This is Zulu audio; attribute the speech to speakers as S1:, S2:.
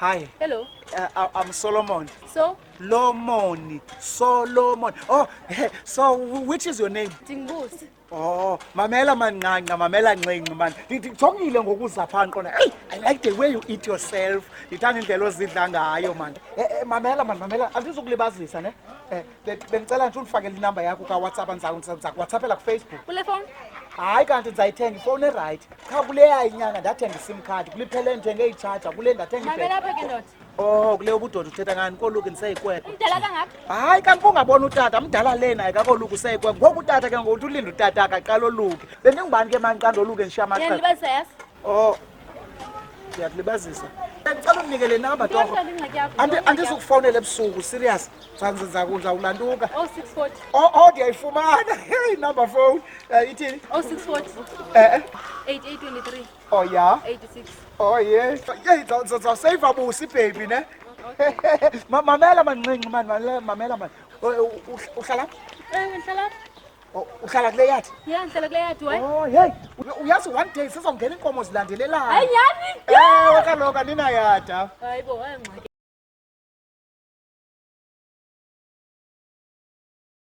S1: Hi.
S2: Hello.
S1: I'm Solomon.
S2: So,
S1: Lomoni. Solomon. Oh, so which is your name?
S2: Tingbus.
S1: Oh, Mamela Mananga, Mamela Ngling man. Ngithongile ngokuza phansi qona. Hey, I like the way you eat yourself. Ngithanda indlela ozidla ngayo man. Mamela, andizokulibazisa ne. Bengicela nje undifakele inamba yakho ka WhatsApp andiza WhatsAppela ku Facebook.
S2: Kule phone?
S1: Hayi kanti ndizayithenga ifone right. Cha kule yayinyanga ndathenga iSIM card. Kuliphele njenge i-charger. Kule ndathenga
S2: Mamela apha ke ndoda.
S1: Oh, kule ubudoda uthetha ngani koluke ndiseyikwekwe.
S2: Umdala kangaka?
S1: Hayi kanti ungabona utata mdala lena ayikakoluke useyikwekwe. Ngoku utata ke ngokuthi ulinda utata akaqala oluke. Bendingubani ke manqanda oluke ngishiya
S2: Yena
S1: amaxesha.
S2: libazisa yazi?
S1: Oh. Ndiyakulibazisa. Ngicela unikele namba torho.
S2: Ingxaki yakho.
S1: Andizukufonela ebusuku serious. Uzawulanduka.
S2: 0640.
S1: Oh ndiyayifumana. Hey number phone. Ithini?
S2: 0640. 8823.
S1: Oh yeah.
S2: 86.
S1: Oh yeah. Hey, save abusi baby ne. Mamela manqinqi man, mamela man. Uhlala?
S2: Ngihlala.
S1: Oh, uhlala kule yathi?
S2: Yeah, ngihlala kule yathi why?
S1: Oh, hey. Uyazi one day sizongena inkomo zilandelelayo.
S2: Hayi nyani.
S1: Kaloku andinayada.
S2: Hayibo, hayi ngxaki.